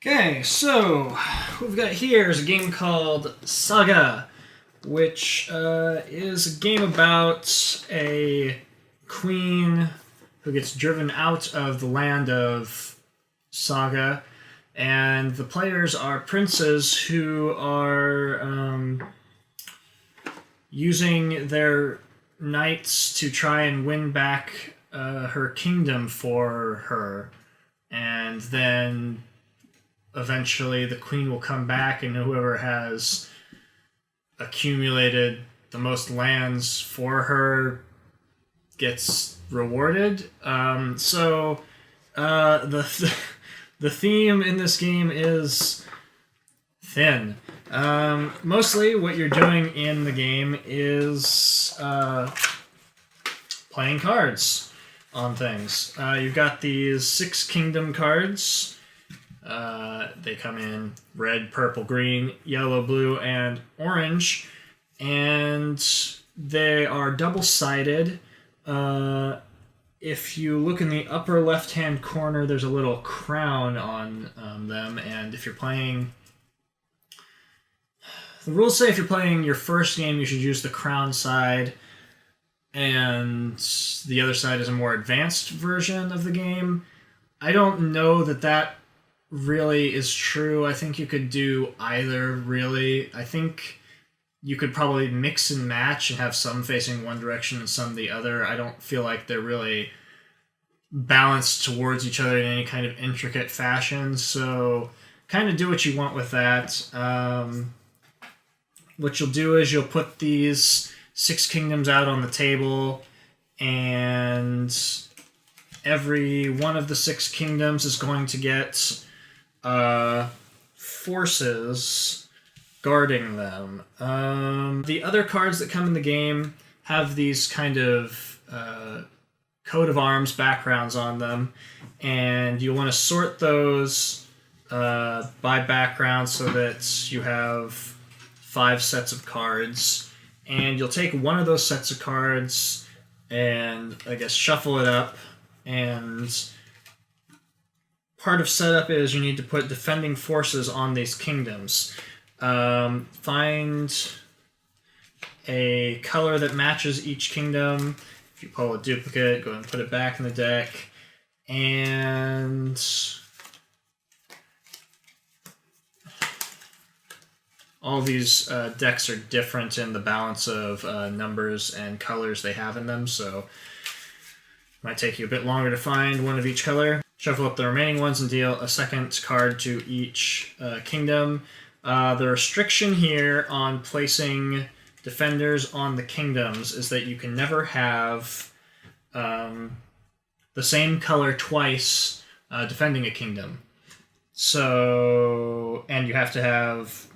Okay, so what we've got here is a game called Saga, which is a game about a queen who gets driven out of the land of Saga, and the players are princes who are using their knights to try and win back her kingdom for her, and then eventually the queen will come back, and whoever has accumulated the most lands for her gets rewarded. The theme in this game is thin. Mostly what you're doing in the game is playing cards on things. You've got these 6 kingdom cards. They come in red, purple, green, yellow, blue, and orange, and they are double-sided. If you look in the upper left-hand corner, there's a little crown on them, and if you're playing... The rules say if you're playing your first game, you should use the crown side, and the other side is a more advanced version of the game. I don't know that really is true. I think you could do either, really. I think you could probably mix and match and have some facing one direction and some the other. I don't feel like they're really balanced towards each other in any kind of intricate fashion, so kind of do what you want with that. What you'll do is you'll put these 6 kingdoms out on the table, and every one of the 6 kingdoms is going to get forces guarding them. The other cards that come in the game have these kind of coat of arms backgrounds on them, and you want to sort those by background so that you have 5 sets of cards, and you'll take one of those sets of cards and, I guess, shuffle it up, and part of setup is you need to put defending forces on these kingdoms. Find a color that matches each kingdom. If you pull a duplicate, go ahead and put it back in the deck. And all these decks are different in the balance of numbers and colors they have in them, so it might take you a bit longer to find one of each color. Shuffle up the remaining ones and deal a second card to each kingdom. The restriction here on placing defenders on the kingdoms is that you can never have the same color twice defending a kingdom. So, and you have to have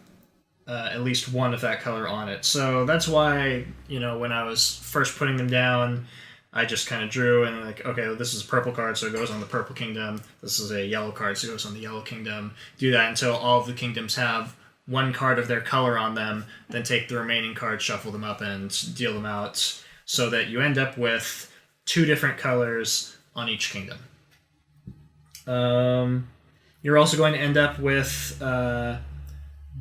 at least one of that color on it. So that's why, when I was first putting them down, I just kind of drew and okay, well, this is a purple card, so it goes on the purple kingdom. This is a yellow card, so it goes on the yellow kingdom. Do that until all of the kingdoms have one card of their color on them, then take the remaining cards, shuffle them up, and deal them out so that you end up with 2 different colors on each kingdom. You're also going to end up with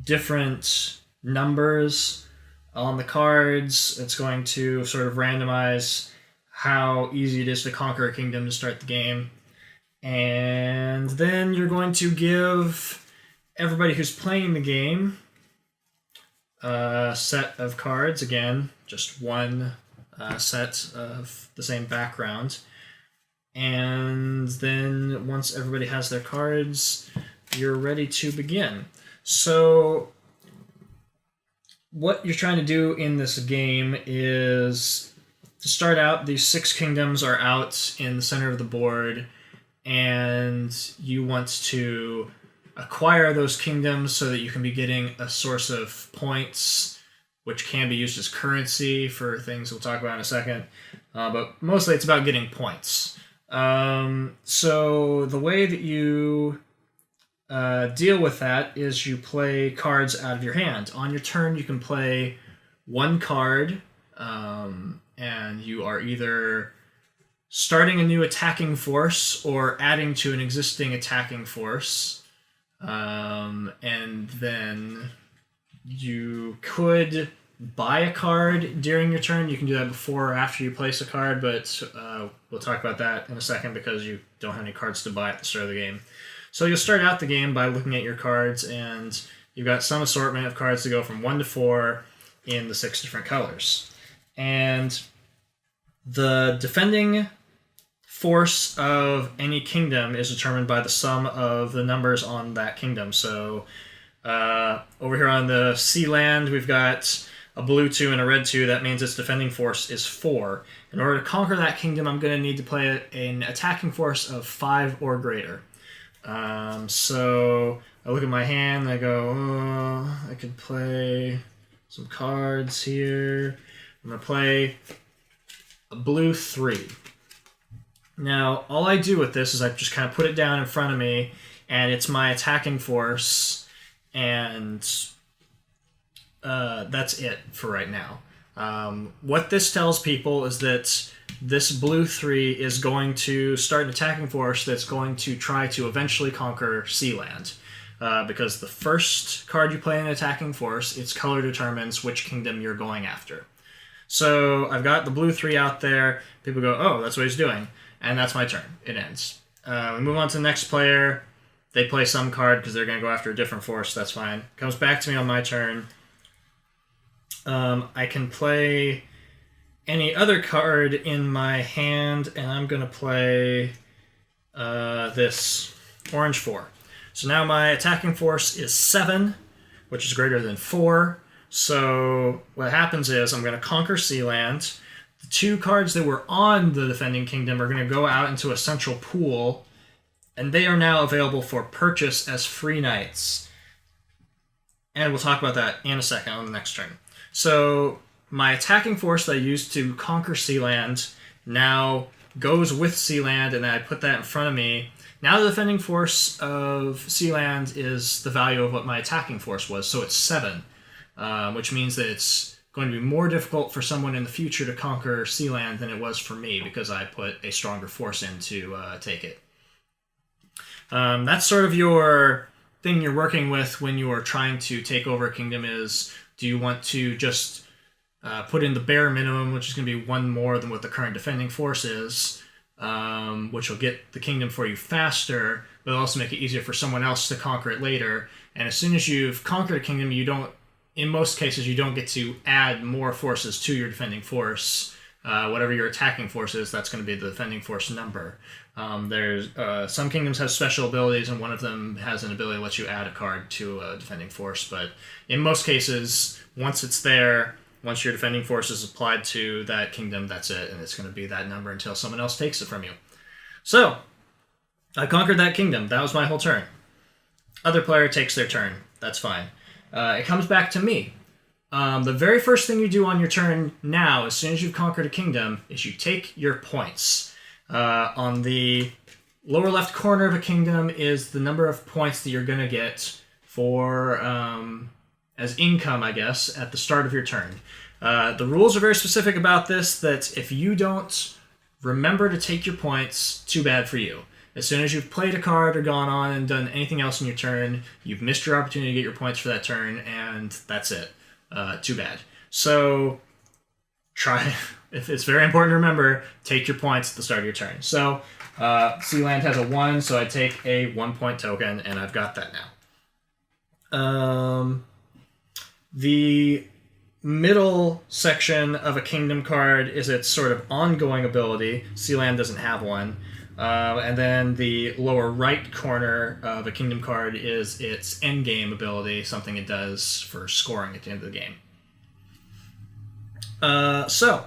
different numbers on the cards. It's going to sort of randomize how easy it is to conquer a kingdom to start the game. And then you're going to give everybody who's playing the game a set of cards. Again, just one set of the same background. And then once everybody has their cards, you're ready to begin. So what you're trying to do in this game is, to start out, these 6 kingdoms are out in the center of the board, and you want to acquire those kingdoms so that you can be getting a source of points, which can be used as currency for things we'll talk about in a second. But mostly it's about getting points. So the way that you deal with that is you play cards out of your hand. On your turn, you can play 1 card, and you are either starting a new attacking force or adding to an existing attacking force. And then you could buy a card during your turn. You can do that before or after you place a card, but we'll talk about that in a second because you don't have any cards to buy at the start of the game. So you'll start out the game by looking at your cards, and you've got some assortment of cards to go from 1 to 4 in the 6 different colors. And the defending force of any kingdom is determined by the sum of the numbers on that kingdom. So over here on the sea land, we've got a blue 2 and a red 2. That means its defending force is 4. In order to conquer that kingdom, I'm going to need to play an attacking force of 5 or greater. So I look at my hand and I go, oh, I could play some cards here. I'm going to play a blue 3. Now, all I do with this is I just kind of put it down in front of me, and it's my attacking force, and that's it for right now. What this tells people is that this blue 3 is going to start an attacking force that's going to try to eventually conquer Sealand. Because the first card you play in an attacking force, its color determines which kingdom you're going after. So I've got the blue 3 out there. People go, oh, that's what he's doing. And that's my turn. It ends. We move on to the next player. They play some card because they're going to go after a different force. That's fine. Comes back to me on my turn. I can play any other card in my hand, and I'm going to play this orange 4. So now my attacking force is 7, which is greater than 4. So what happens is I'm going to conquer Sealand. The 2 cards that were on the defending kingdom are going to go out into a central pool, and they are now available for purchase as free knights. And we'll talk about that in a second on the next turn. So my attacking force that I used to conquer Sealand now goes with Sealand, and then I put that in front of me. Now the defending force of Sealand is the value of what my attacking force was, so it's 7, which means that it's going to be more difficult for someone in the future to conquer Sealand than it was for me because I put a stronger force in to take it. That's sort of your thing you're working with when you are trying to take over a kingdom is, do you want to just put in the bare minimum, which is going to be 1 more than what the current defending force is, which will get the kingdom for you faster, but also make it easier for someone else to conquer it later. And as soon as you've conquered a kingdom, in most cases, you don't get to add more forces to your defending force. Whatever your attacking force is, that's going to be the defending force number. There's some kingdoms have special abilities, and one of them has an ability to let you add a card to a defending force. But in most cases, once it's there, once your defending force is applied to that kingdom, that's it, and it's going to be that number until someone else takes it from you. So, I conquered that kingdom. That was my whole turn. Other player takes their turn. That's fine. It comes back to me. The very first thing you do on your turn now, as soon as you've conquered a kingdom, is you take your points. On the lower left corner of a kingdom is the number of points that you're going to get for as income, I guess, at the start of your turn. The rules are very specific about this, that if you don't remember to take your points, too bad for you. As soon as you've played a card or gone on and done anything else in your turn, you've missed your opportunity to get your points for that turn, and that's it. Too bad. So try, if it's very important to remember, take your points at the start of your turn. So Sealand has a 1, so I take a 1-point token, and I've got that now. The middle section of a kingdom card is its sort of ongoing ability. Sealand doesn't have one. And then the lower right corner of a kingdom card is its endgame ability, something it does for scoring at the end of the game. So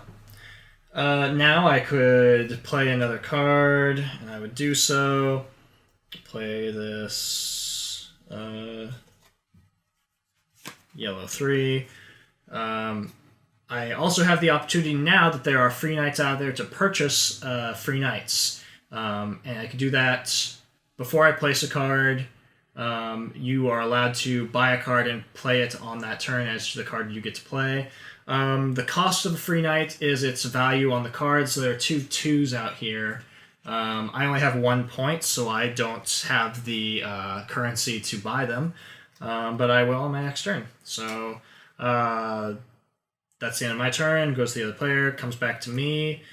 now I could play another card, and I would do so. Play this yellow 3. I also have the opportunity now that there are free knights out there to purchase free knights. And I can do that before I place a card. You are allowed to buy a card and play it on that turn as the card you get to play. The cost of a free knight is its value on the card, so there are 2 2s out here. I only have 1 point, so I don't have the currency to buy them, but I will on my next turn. So that's the end of my turn. Goes to the other player, comes back to me.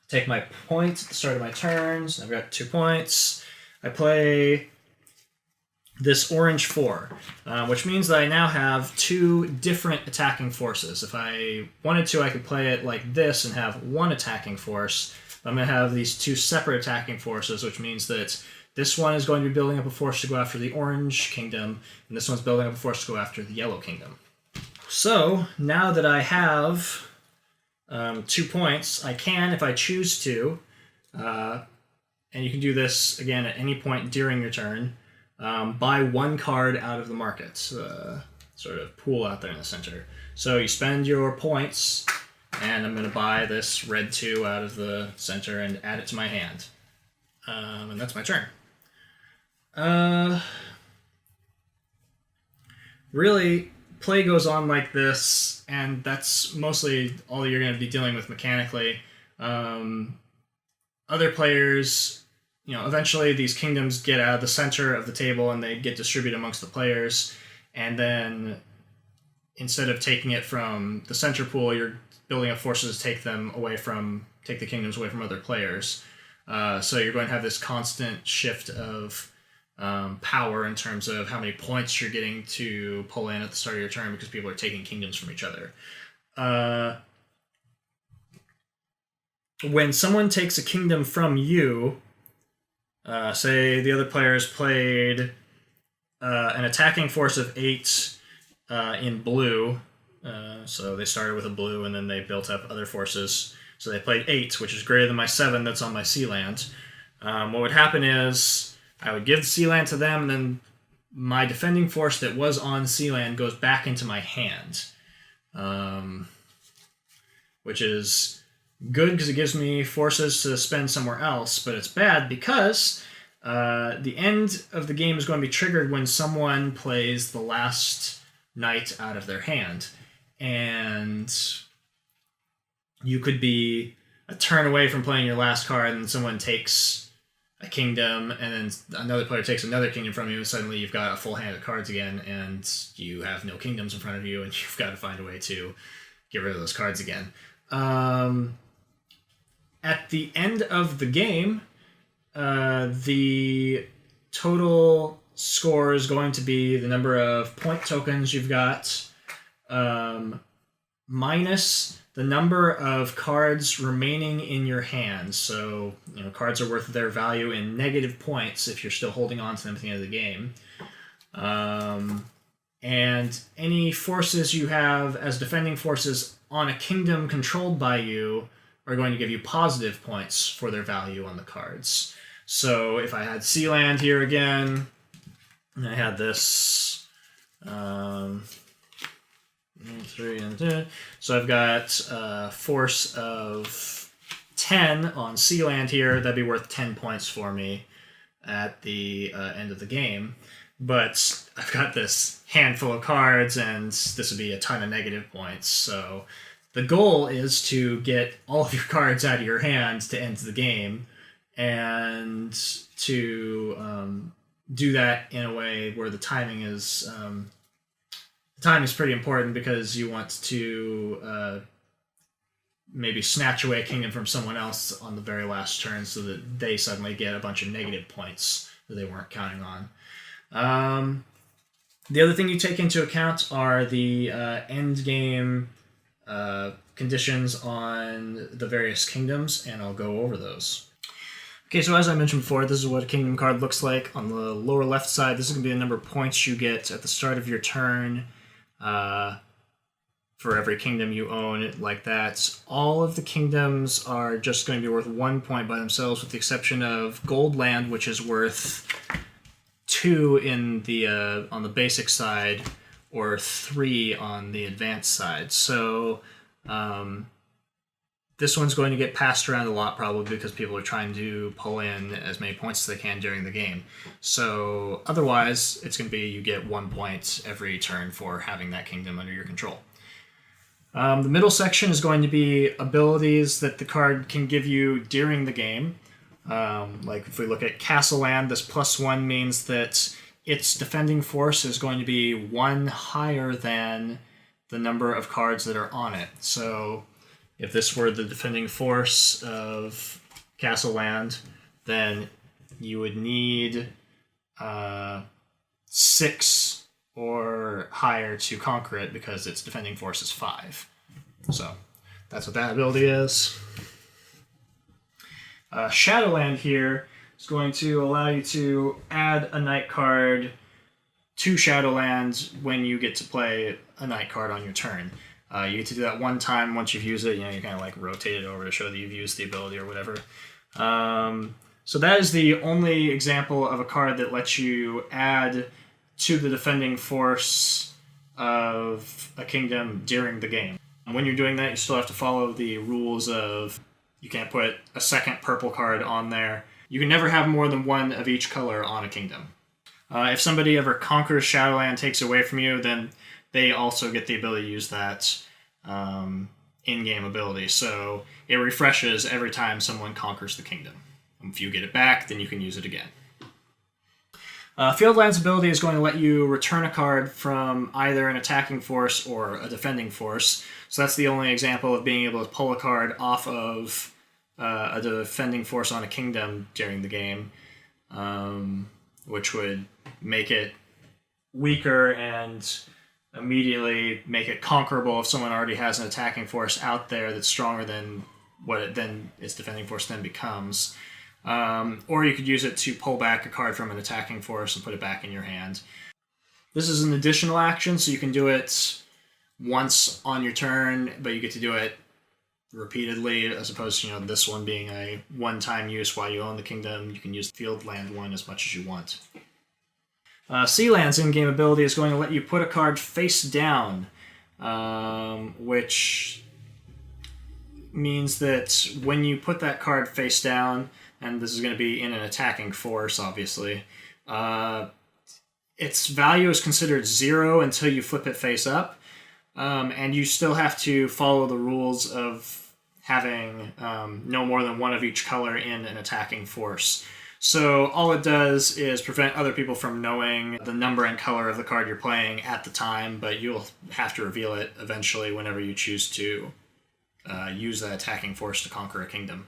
Take my points at the start of my turns. I've got 2 points. I play this orange 4, which means that I now have 2 different attacking forces. If I wanted to, I could play it like this and have 1 attacking force. But I'm going to have these 2 separate attacking forces, which means that this one is going to be building up a force to go after the orange kingdom, and this one's building up a force to go after the yellow kingdom. So now that I have 2 points, I can, if I choose to, and you can do this again at any point during your turn, buy 1 card out of the market, sort of pool out there in the center. So you spend your points, and I'm going to buy this red 2 out of the center and add it to my hand. And that's my turn. Really, play goes on like this, and that's mostly all you're going to be dealing with mechanically. Other players, eventually these kingdoms get out of the center of the table and they get distributed amongst the players, and then instead of taking it from the center pool, you're building up forces to take the kingdoms away from other players. So you're going to have this constant shift of power in terms of how many points you're getting to pull in at the start of your turn because people are taking kingdoms from each other. When someone takes a kingdom from you, say the other players played an attacking force of 8 in blue, so they started with a blue and then they built up other forces. So they played 8, which is greater than my 7 that's on my sea land. What would happen is I would give the sea land to them, and then my defending force that was on sea land goes back into my hand, which is good because it gives me forces to spend somewhere else, but it's bad because the end of the game is going to be triggered when someone plays the last knight out of their hand. And you could be a turn away from playing your last card, and someone takes a kingdom, and then another player takes another kingdom from you, and suddenly you've got a full hand of cards again, and you have no kingdoms in front of you, and you've got to find a way to get rid of those cards again. At the end of the game, the total score is going to be the number of point tokens you've got, minus the number of cards remaining in your hand. So, cards are worth their value in negative points if you're still holding on to them at the end of the game. And any forces you have as defending forces on a kingdom controlled by you are going to give you positive points for their value on the cards. So if I had Sea Land here again, and I had this 3 and 2, so I've got a force of 10 on Sea Land here. That'd be worth 10 points for me at the end of the game. But I've got this handful of cards, and this would be a ton of negative points. So the goal is to get all of your cards out of your hand to end the game, and to do that in a way where the timing is pretty important, because you want to maybe snatch away a kingdom from someone else on the very last turn so that they suddenly get a bunch of negative points that they weren't counting on. The other thing you take into account are the end game conditions on the various kingdoms, and I'll go over those. Okay, so as I mentioned before, this is what a kingdom card looks like. On the lower left side, this is going to be the number of points you get at the start of your turn for every kingdom you own, like that. All of the kingdoms are just going to be worth 1 point by themselves, with the exception of Gold Land, which is worth 2 in the on the basic side, or 3 on the advanced side. So this one's going to get passed around a lot, probably because people are trying to pull in as many points as they can during the game. So otherwise, it's going to be you get 1 point every turn for having that kingdom under your control. The middle section is going to be abilities that the card can give you during the game. Like if we look at Castle Land, this +1 means that its defending force is going to be 1 higher than the number of cards that are on it. So if this were the defending force of Castle Land, then you would need 6 or higher to conquer it because its defending force is 5. So that's what that ability is. Shadowland here is going to allow you to add a night card to Shadowland when you get to play a night card on your turn. You get to do that one time. Once you've used it, you kind of like rotate it over to show that you've used the ability or whatever. So that is the only example of a card that lets you add to the defending force of a kingdom during the game. When you're doing that, you still have to follow the rules of you can't put a second purple card on there. You can never have more than 1 of each color on a kingdom. If somebody ever conquers Shadowland, takes it away from you, then they also get the ability to use that in-game ability. So it refreshes every time someone conquers the kingdom. If you get it back, then you can use it again. Fieldland's ability is going to let you return a card from either an attacking force or a defending force. So that's the only example of being able to pull a card off of a defending force on a kingdom during the game, which would make it weaker and immediately make it conquerable if someone already has an attacking force out there that's stronger than what its defending force then becomes. Or you could use it to pull back a card from an attacking force and put it back in your hand. This is an additional action, so you can do it once on your turn, but you get to do it repeatedly, as opposed to this one being a one-time use while you own the kingdom. You can use the field land one as much as you want. Sealand's in-game ability is going to let you put a card face down, which means that when you put that card face down, and this is going to be in an attacking force, obviously, its value is considered 0 until you flip it face up, and you still have to follow the rules of having no more than 1 of each color in an attacking force. So all it does is prevent other people from knowing the number and color of the card you're playing at the time, but you'll have to reveal it eventually whenever you choose to use that attacking force to conquer a kingdom.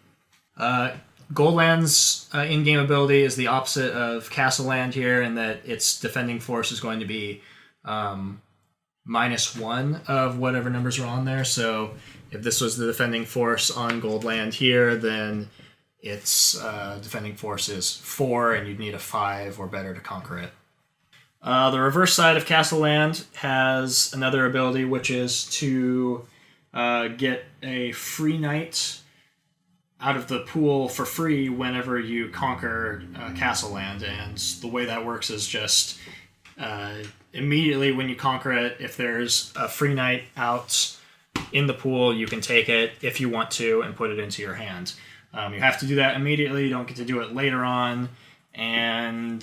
Goldland's in-game ability is the opposite of Castle Land here, in that its defending force is going to be -1 of whatever numbers are on there. So if this was the defending force on Goldland here, then its defending force is 4, and you'd need a 5 or better to conquer it. The reverse side of Castle Land has another ability, which is to get a free knight out of the pool for free whenever you conquer Castle Land. And the way that works is just immediately when you conquer it, if there's a free knight out in the pool, you can take it if you want to and put it into your hand. You have to do that immediately. You don't get to do it later on, and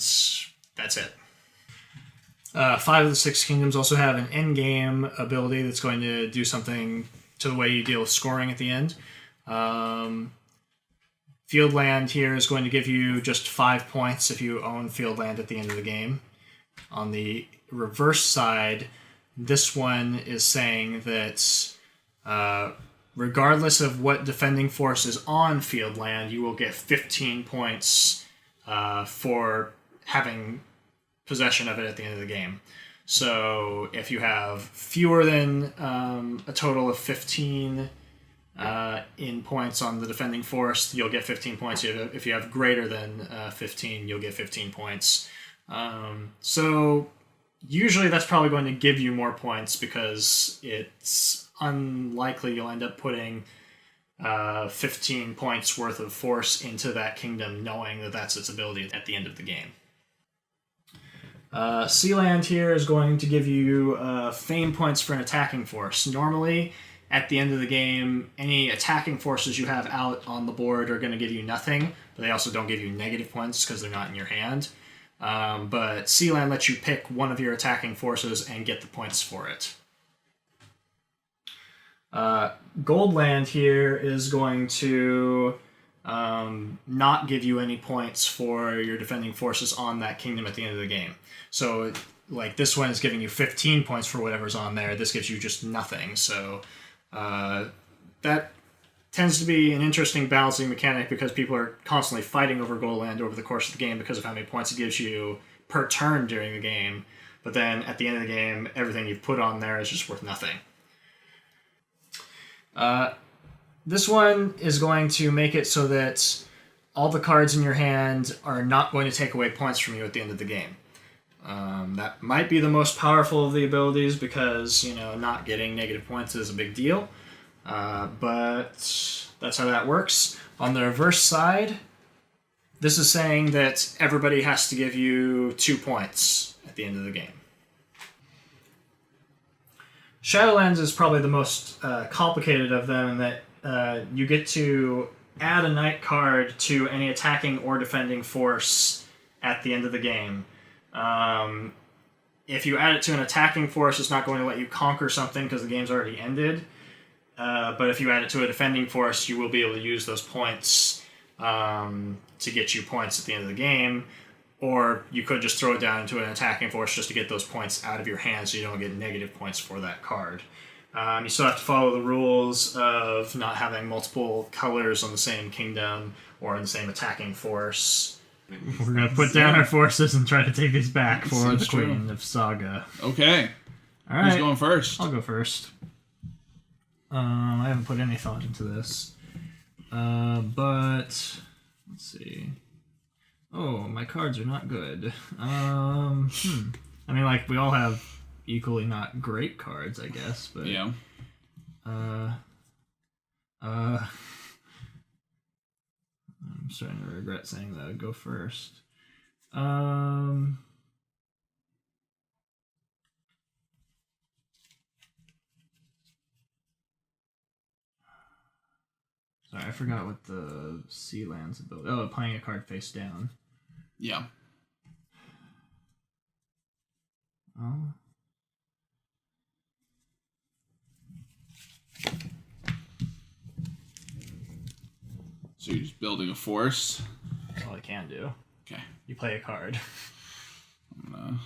that's it. 5 of the 6 kingdoms also have an endgame ability that's going to do something to the way you deal with scoring at the end. Field land here is going to give you just 5 points if you own field land at the end of the game. On the reverse side, this one is saying that regardless of what defending force is on field land, you will get 15 points for having possession of it at the end of the game. So if you have fewer than a total of 15 in points on the defending force, you'll get 15 points. If you have greater than 15, you'll get 15 points. So usually that's probably going to give you more points, because it's unlikely you'll end up putting 15 points worth of force into that kingdom knowing that that's its ability at the end of the game. Sealand here is going to give you fame points for an attacking force. Normally, at the end of the game, any attacking forces you have out on the board are going to give you nothing, but they also don't give you negative points because they're not in your hand. But Sealand lets you pick one of your attacking forces and get the points for it. Goldland here is going to not give you any points for your defending forces on that kingdom at the end of the game. So, like, this one is giving you 15 points for whatever's on there. This gives you just nothing. So, that tends to be an interesting balancing mechanic because people are constantly fighting over Goldland over the course of the game because of how many points it gives you per turn during the game. But then at the end of the game, everything you've put on there is just worth nothing. This one is going to make it so that all the cards in your hand are not going to take away points from you at the end of the game. That might be the most powerful of the abilities because, not getting negative points is a big deal. But that's how that works. On the reverse side, this is saying that everybody has to give you 2 points at the end of the game. Shadowlands is probably the most complicated of them in that you get to add a knight card to any attacking or defending force at the end of the game. If you add it to an attacking force, it's not going to let you conquer something because the game's already ended. But if you add it to a defending force, you will be able to use those points to get you points at the end of the game. Or you could just throw it down into an attacking force just to get those points out of your hand so you don't get negative points for that card. You still have to follow the rules of not having multiple colors on the same kingdom or in the same attacking force. We're going to put down our forces and try to take these back for the Queen of Saga. Okay. All right. Who's going first? I'll go first. I haven't put any thought into this. But let's see. Oh, my cards are not good. I mean, like, we all have equally not great cards, I guess, but... Yeah. I'm starting to regret saying that I'd go first. Sorry, I forgot what the Sea Lands ability... Oh, playing a card face down. Yeah. Oh. So you're just building a force? That's all I can do. Okay. You play a card. I'm gonna...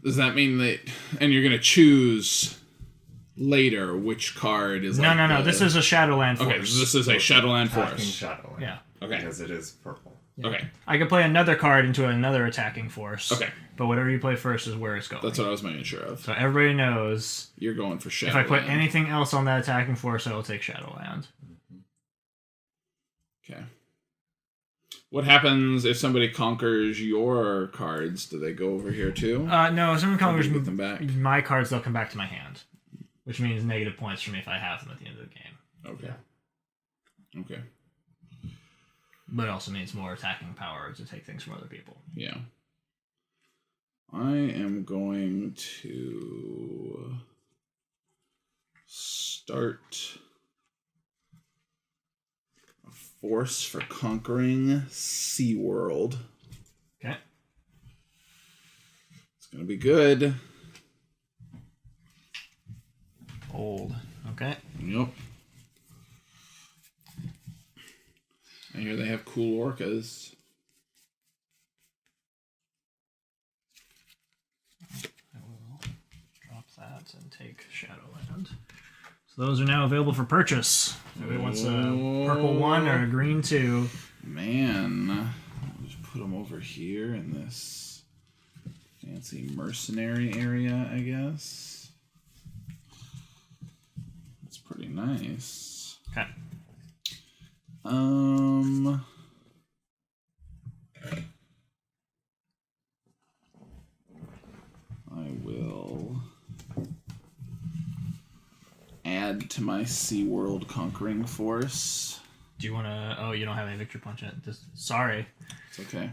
Does that mean that... And you're going to choose later which card is No. This is a Shadowland force. Okay, so this is a Shadowland force. Shadowland. Yeah. Okay. Because it is purple. Yeah. Okay. I could play another card into another attacking force. Okay. But whatever you play first is where it's going. That's what I was making sure of. So everybody knows... You're going for Shadowland. If I put anything else on that attacking force, I will take Shadowland. Okay. What happens if somebody conquers your cards? Do they go over here too? No, if someone conquers get them back? my cards, they'll come back to my hand. Which means negative points for me if I have them at the end of the game. Okay. Yeah. Okay. But it also means more attacking power to take things from other people. Yeah. I am going to start a force for conquering SeaWorld. Okay. It's going to be good. Old. Okay. Yep. And here they have cool orcas. I will drop that and take Shadowland. So those are now available for purchase. Everybody wants a purple 1 or a green 2. Man. I'll just put them over here in this fancy mercenary area, I guess. That's pretty nice. Okay. I will add to my SeaWorld conquering force. Do you want to... Oh, you don't have any victory punch in it. Sorry. It's okay.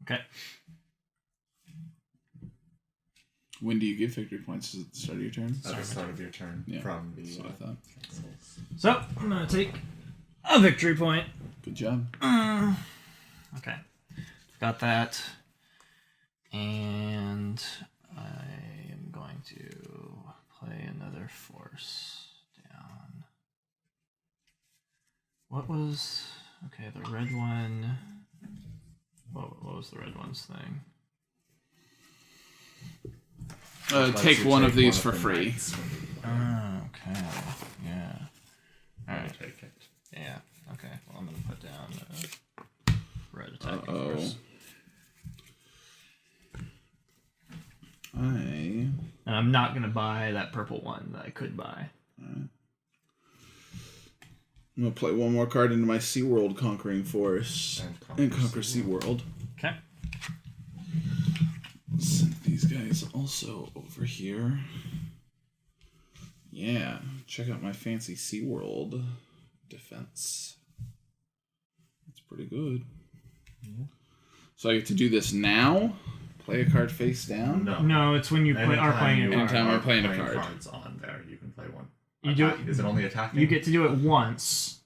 Okay. When do you give victory points? Is it the start of your turn? At the start of your turn. Yeah, From the that's what I thought. castles. So, I'm going to take a victory point. Good job. Okay. Got that. And I am going to play another force down. What was... Okay, the red one... What was the red one's thing? Take one of these for free. Oh, okay. Yeah. Alright. Take it. Yeah. Okay. Well, I'm gonna put down red attacking force. And I'm not gonna buy that purple one that I could buy. Alright. I'm gonna play one more card into my SeaWorld Conquering Force and conquer SeaWorld. Okay. Send these guys also over here. Yeah, check out my fancy SeaWorld defense. It's pretty good. Yeah. So I get to do this now? Play a card face down? No, it's when you are playing a card. Anytime I'm playing a card. Cards on there, you can play one. You do it. Is it only attacking? You get to do it once.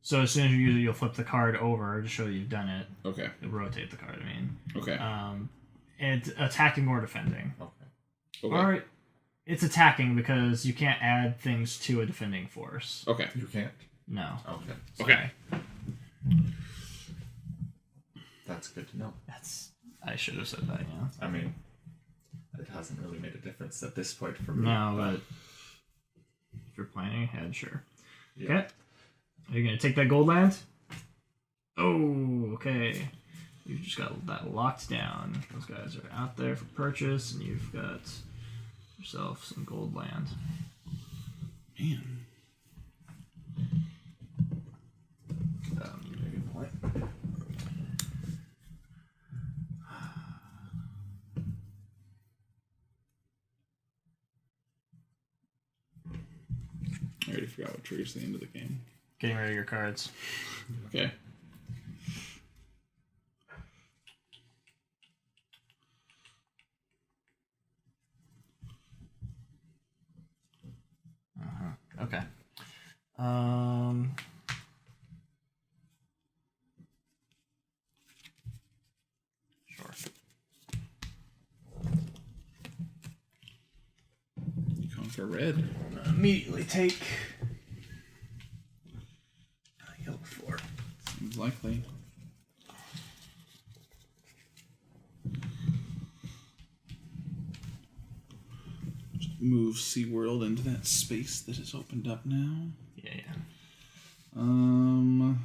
So as soon as you use it, you'll flip the card over to show that you've done it. Okay. You'll rotate the card, I mean. Okay. It's attacking or defending. Okay. Or it's attacking because you can't add things to a defending force. Okay. You can't? No. Okay. Okay. That's good to know. I should have said that, yeah. I mean, it hasn't really made a difference at this point for me. No, but if you're planning ahead, sure. Yeah. Okay. Are you going to take that gold land? Oh, okay. You've just got that locked down. Those guys are out there for purchase, and you've got yourself some gold land. Man. You make a good point. I already forgot what triggers the end of the game. Getting rid of your cards. Okay. Okay. Sure. You conquer red. Immediately take yellow 4. Seems likely. Just move SeaWorld into that space that has opened up now. Yeah. I'm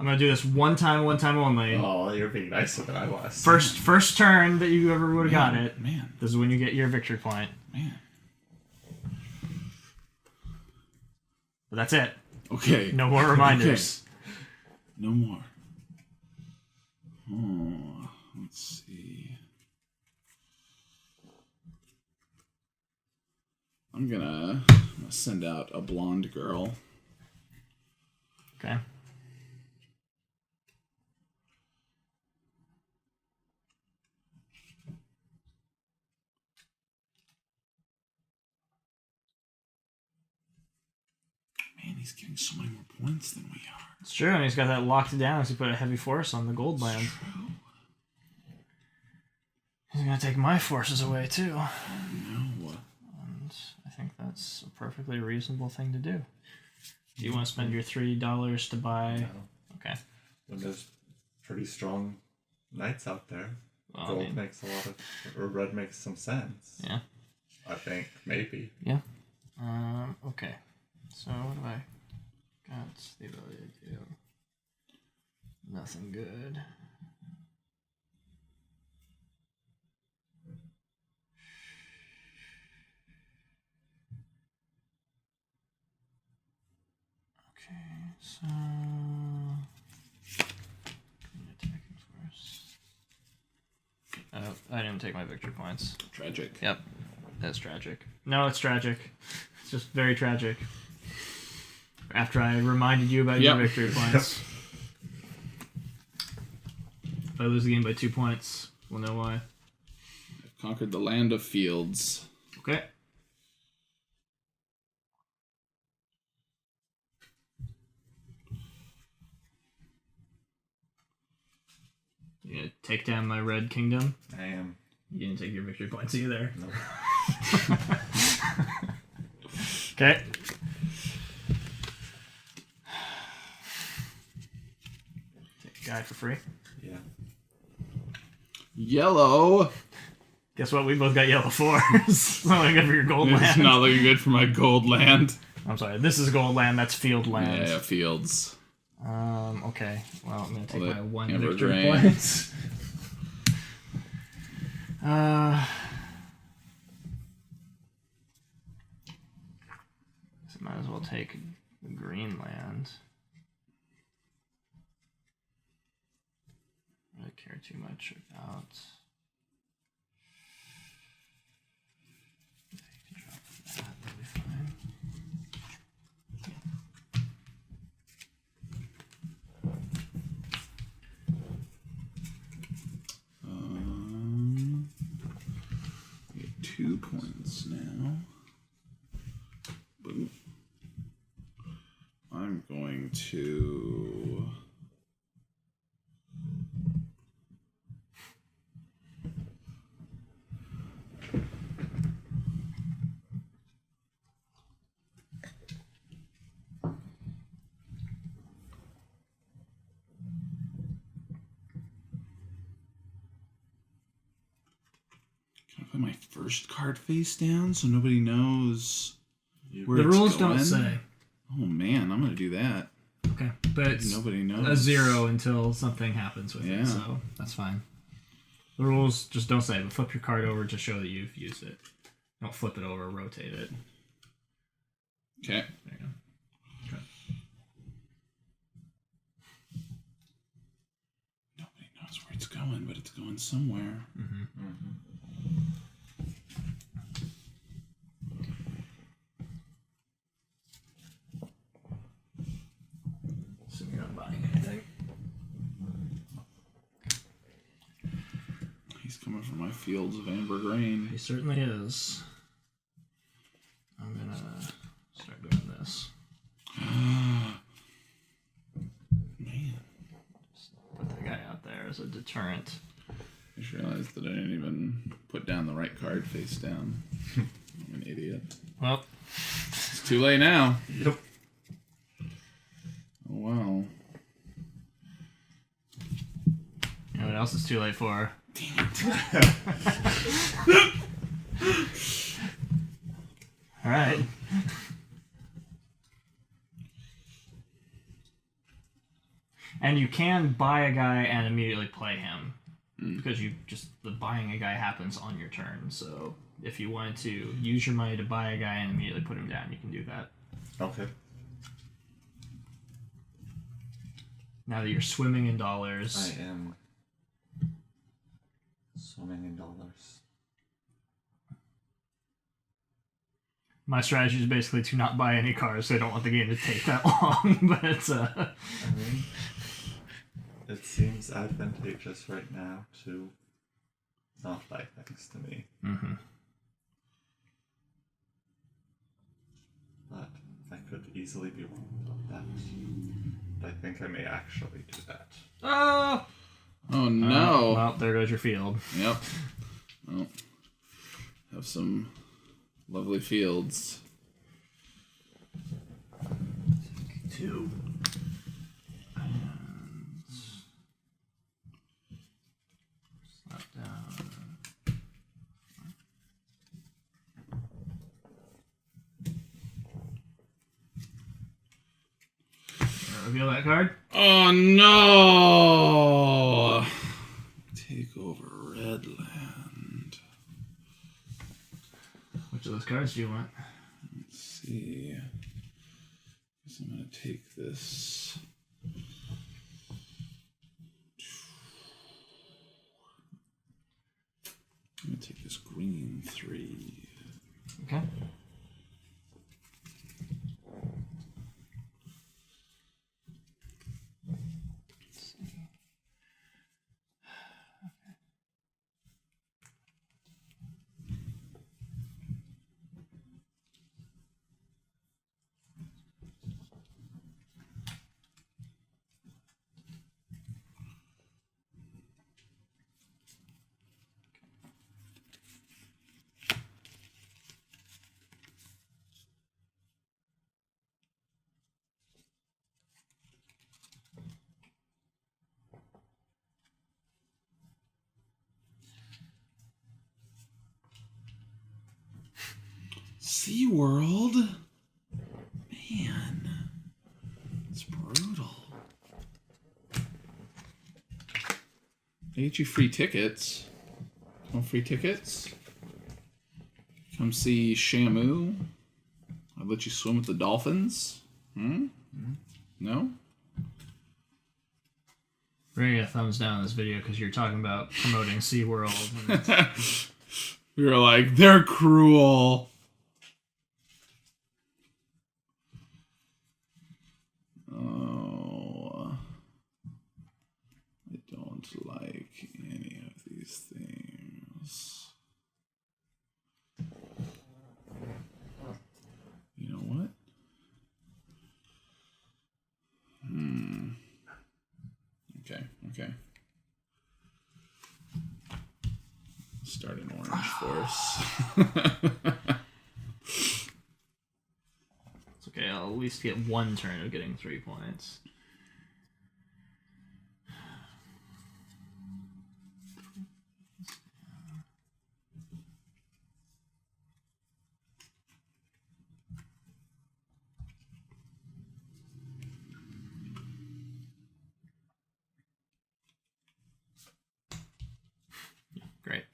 gonna do this one time only. Oh, you're being nicer than I was. First turn that you ever would have got it. Man. This is when you get your victory point. Man. But that's it. Okay. No more reminders. Okay. No more. Oh, let's see. I'm gonna send out a blonde girl. Okay. Man, he's getting so many more points than we are. It's true, and he's got that locked down as he put a heavy force on the gold land. It's true. He's gonna take my forces away too. No. And I think that's a perfectly reasonable thing to do. Do you want to spend your $3 to buy? No. Okay. When there's pretty strong knights out there, Well, gold makes a lot of, or red makes some sense. Yeah. I think maybe. Yeah. Okay. So what have I got the ability to do? Nothing good. Okay, so attacking force. Oh, I didn't take my victory points. Tragic. Yep, that's tragic. No, it's tragic. It's just very tragic. After I reminded you about your victory points. If I lose the game by 2 points, we'll know why. I've conquered the land of fields. Okay. You gonna take down my red kingdom? I am. You didn't take your victory points either. Nope. Okay. Take a guy for free. Yeah. Yellow. Guess what? We both got yellow 4s. It's not looking good for your gold It's land. not looking good for my gold land. I'm sorry. This is gold land. That's field land. Yeah, fields. Okay. Well, I'm gonna take Well, my 1 Amber victory Grain. points. So might as well take the green land. I don't really care too much about. You can drop that. That'll be fine. Get 2 points now. Boom. I'm going to. Can I put my first card face down so nobody knows where The it's rules going? don't say. Oh man, I'm gonna do that. Okay, but it's Nobody knows. a 0 until something happens with Yeah. it, so that's fine. The rules just don't say, but flip your card over to show that you've used it. Don't flip it over, rotate it. Okay. There you go. Okay. Nobody knows where it's going, but it's going somewhere. So you're not buying anything. He's coming from my fields of amber grain. He certainly is. I'm gonna start doing this. Man. Just put that guy out there as a deterrent. I just realized that I didn't even put down the right card face down. I'm an idiot. Well, It's too late now. Yep. Oh well. you know what else is too late for? Alright. And you can buy a guy and immediately play him. Because the buying a guy happens on your turn. So if you wanted to use your money to buy a guy and immediately put him down, you can do that. Okay. Now that you're swimming in dollars. I am swimming in dollars. My strategy is basically to not buy any cars, so I don't want the game to take that long. But I mean, it seems advantageous right now to not buy things to me. But I could easily be wrong about that. But I think I may actually do that. oh no. well, there goes your field. Yep. Well, have some lovely fields. 2. And slap down. Reveal that card. Oh no! Take over red land. Which of those cards do you want? Let's see. Guess I'm gonna take this. I'm gonna take this green 3. Okay. SeaWorld? Man. It's brutal. They get you free tickets. Want free tickets? Come see Shamu. I'll let you swim with the dolphins. No? We're gonna get a thumbs down on this video because you're talking about promoting SeaWorld. And We were like, they're cruel. Oh. I don't like any of these things. You know what? Okay. Start an orange force. it's okay, I'll at least get one turn of getting 3 points. Great.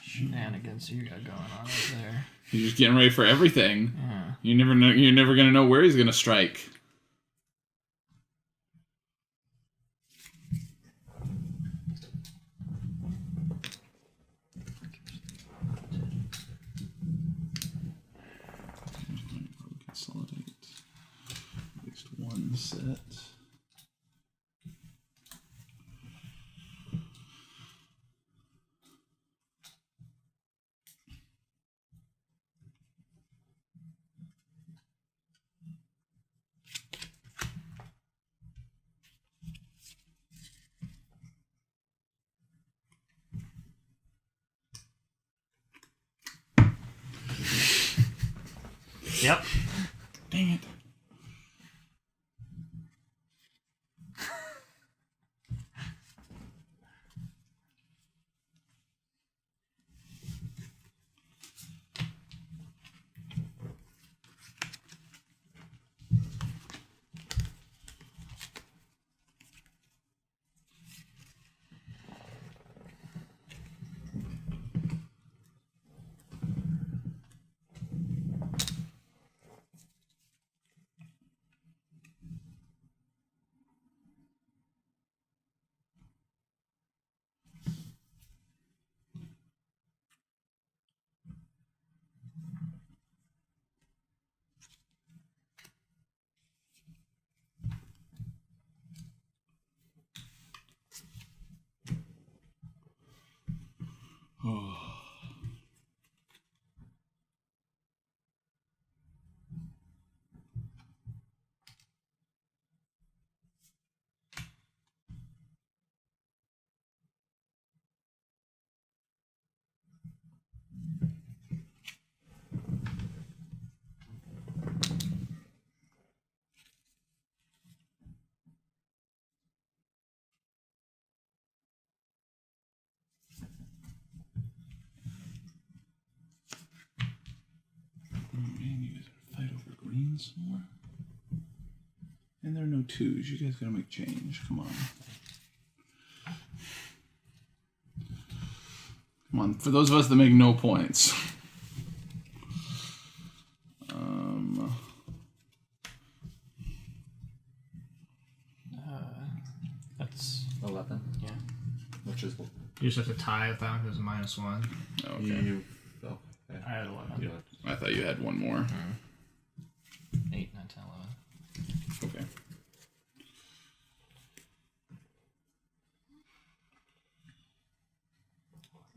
Shenanigans you got going on over there. He's just getting ready for everything. Yeah. You never know. You're never gonna know where he's gonna strike. Consolidate at least one set. Yep. Dang it. Oh. Man, you guys gotta fight over greens more. And there are no twos. You guys gotta make change. Come on. Come on. For those of us that make no points. That's 11. yeah. Which is You just have to tie with that because it's -1. Okay. you. Okay. I had 11. You I thought you had one more. 8, 9, 10, 11. Okay.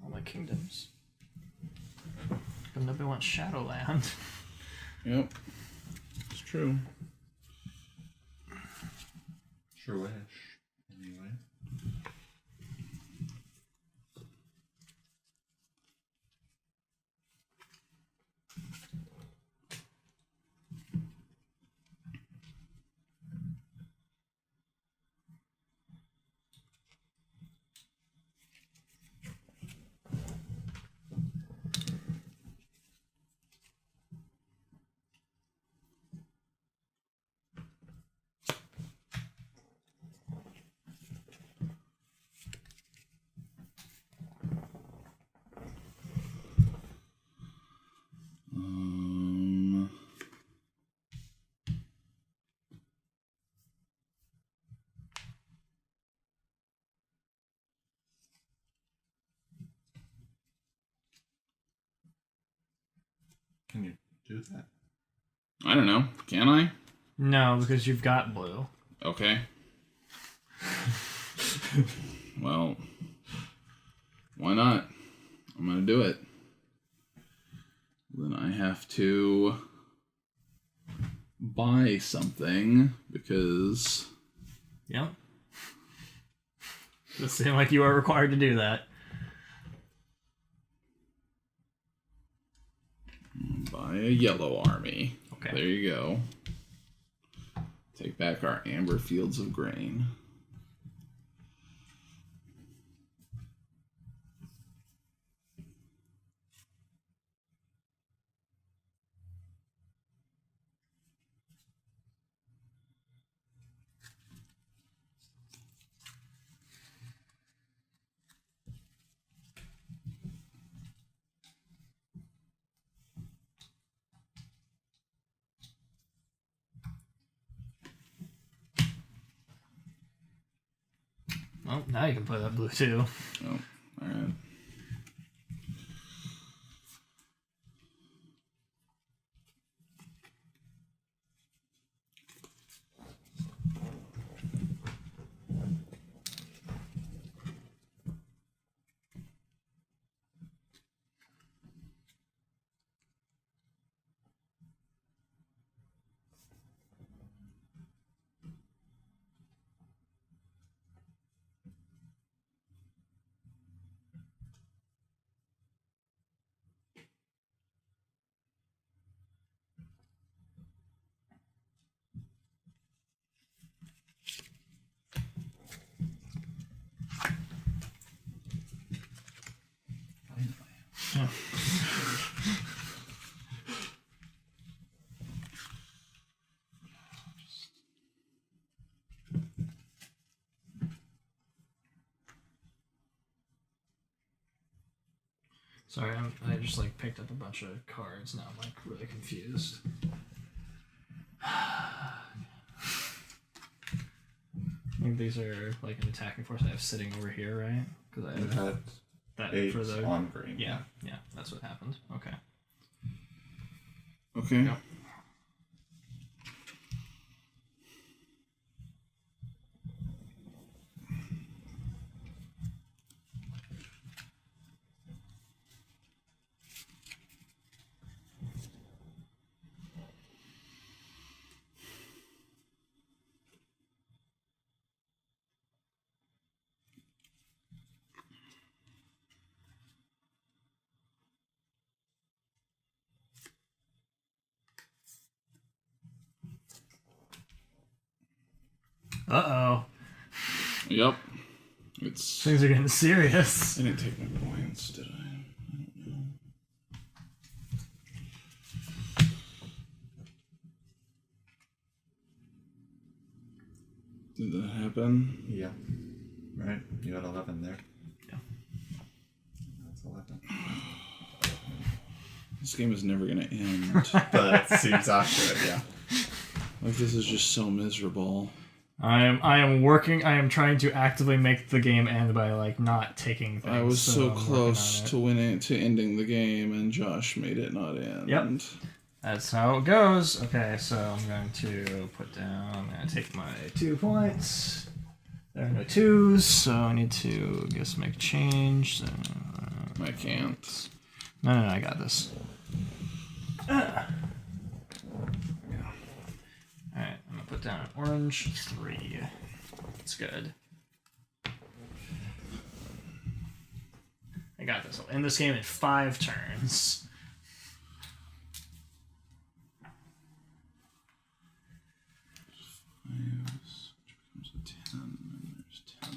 All my kingdoms. But nobody wants Shadowland. Yep. It's true. Sure wish. Anyway. Can you do that? I don't know. Can I? No, because you've got blue. Okay. Well, why not? I'm gonna do it. Then I have to buy something because... Yep. It seems like you are required to do that. Buy a yellow army. Okay. There you go. Take back our amber fields of grain. Well, now you can play that blue too. Oh, alright. Sorry, I just like picked up a bunch of cards. Now I'm like really confused. I think these are like an attacking force I have sitting over here, right? Because I You have had that 8 for the on green. yeah, that's what happened. Okay. Okay. Yep. Uh-oh. Yep. It's... Things are getting serious. I didn't take my points, did I? I don't know. Did that happen? Yeah. Right? You had 11 there. Yeah. That's 11. This game is never gonna end. But it seems accurate, yeah. Like, this is just so miserable. I am trying to actively make the game end by like not taking things. I was so I'm close working to winning, to ending the game, and Josh made it not end. Yep. That's how it goes. Okay, so I'm going to put down. I'm going to take my 2 points. There are no 2s, so I need to, I guess, make a change. I can't. No, I got this. Alright, I'm going to put down an orange 3. That's good. I got this. I'll end this game in 5 turns. Which becomes a 10, and there's 10.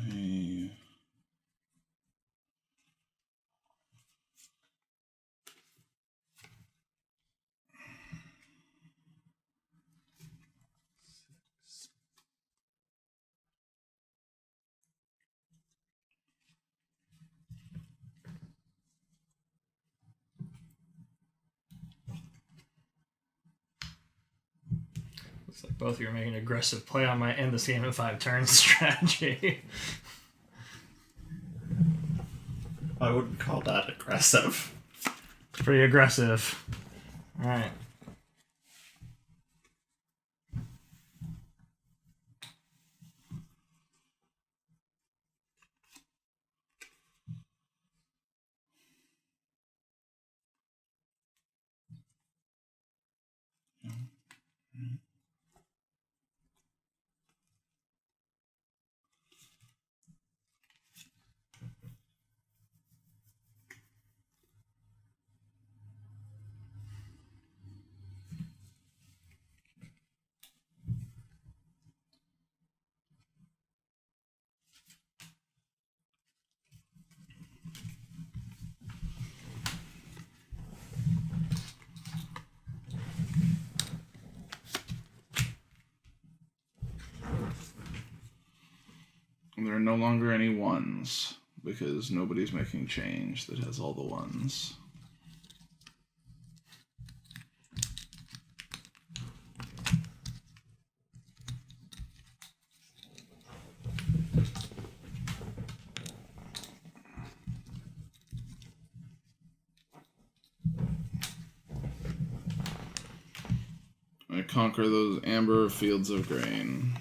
Okay. Looks like both of you are making an aggressive play on my end this game in 5 turns strategy. I wouldn't call that aggressive. It's pretty aggressive. Alright. There are no longer any 1s because nobody's making change that has all the 1s. I conquer those amber fields of grain.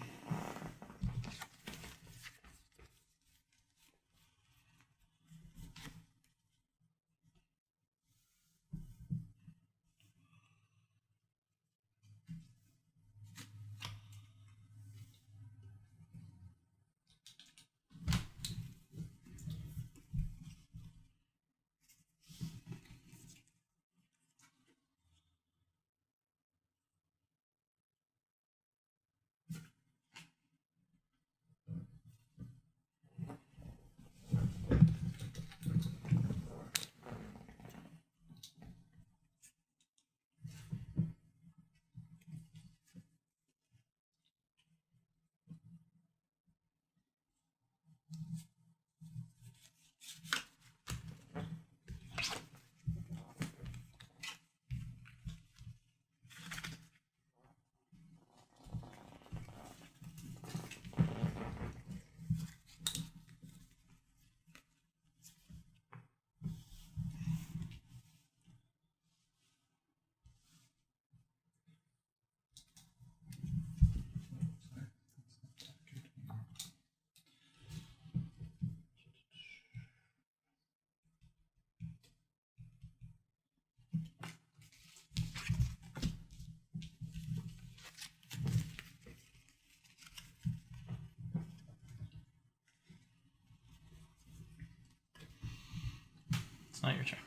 It's not your turn.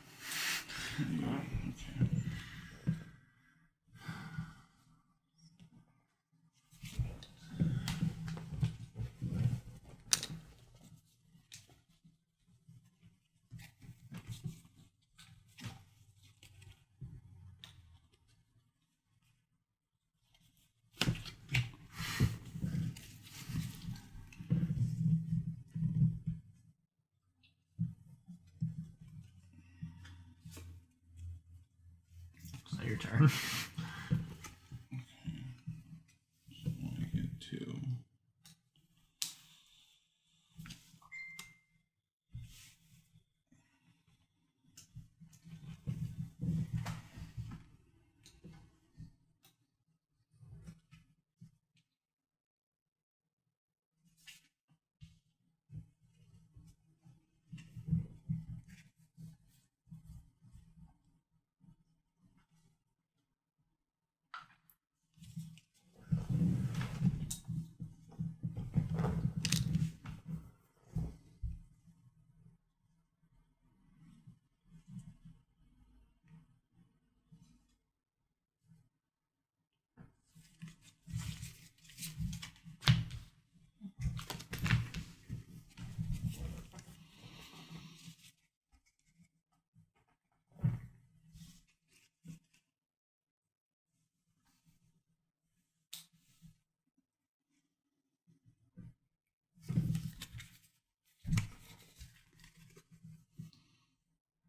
Okay. turn. I get 2.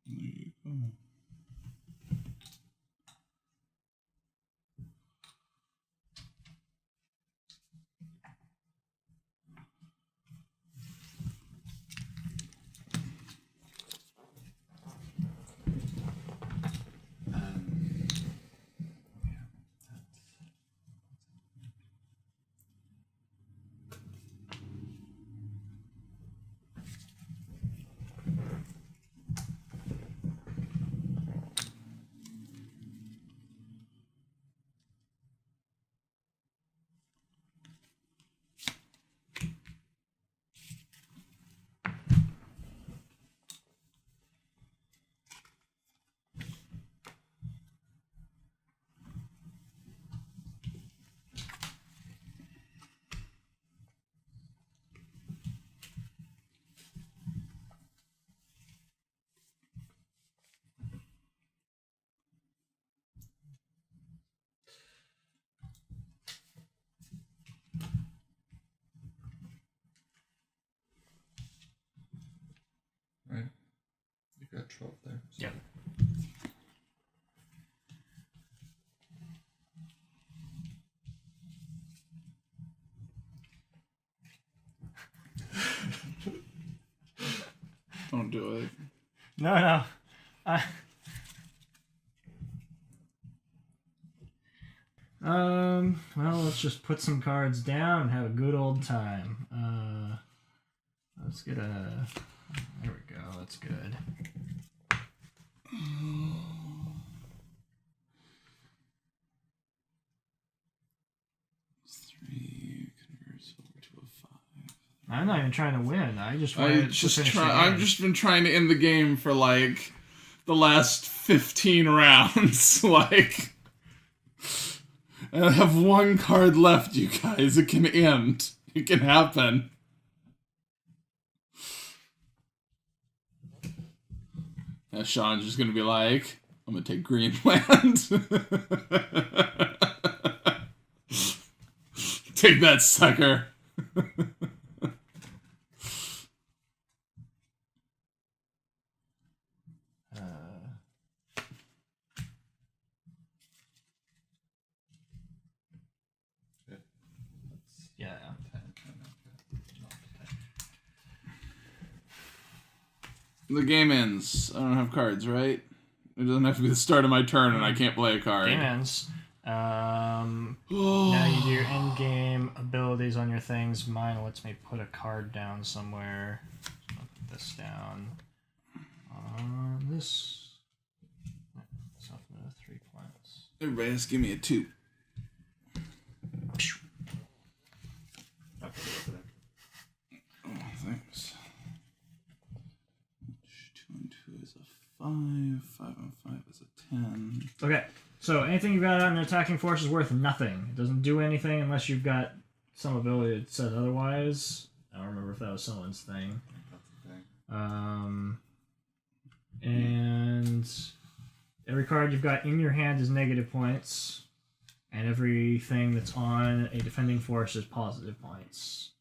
There you go. Yeah, that's... Right. You got 12 there. So. Yep. Don't do it. No. Well, let's just put some cards down and have a good old time. Let's get a... There we go, that's good. Three converts over to a 5. I'm not even trying to win. I just want I to just finish try. the game. I've just been trying to end the game for like the last 15 rounds. Like, and I have one card left, you guys. It can end. It can happen. Now Sean's just gonna be like, I'm gonna take Greenland. Take that, sucker. Yeah. The game ends. I don't have cards, right? It doesn't have to be the start of my turn and I can't play a card. Game ends. Now you do your end game abilities on your things. Mine lets me put a card down somewhere. I'll put this down. This. Something with 3 points. Everybody just give me a 2. Oh, thanks. 2 and 2 is a 5. 5 and 5 is a 10. Okay, so anything you've got on an attacking force is worth nothing. It doesn't do anything unless you've got some ability that says otherwise. I don't remember if that was someone's thing. And every card you've got in your hand is negative points, and everything that's on a defending force is positive points.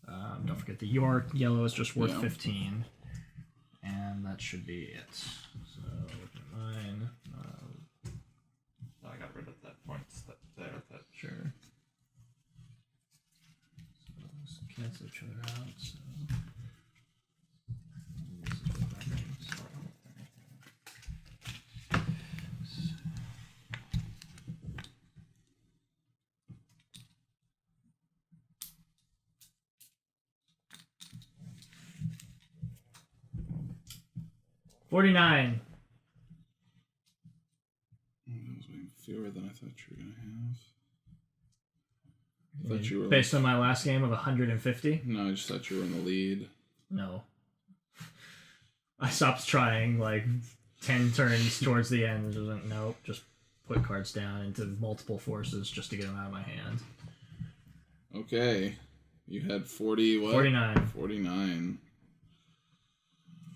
Don't forget the York yellow is just worth 15, and that should be it. So look at mine. there with it. Sure. So let's cancel each other out. So. This is what that means. $49. That was way fewer than I thought you were gonna have. I thought you were Based on my last game of 150? No, I just thought you were in the lead. No. I stopped trying like 10 turns towards the end. It was like, nope, just put cards down into multiple forces just to get them out of my hand. Okay. You had 40 what? 49. 49.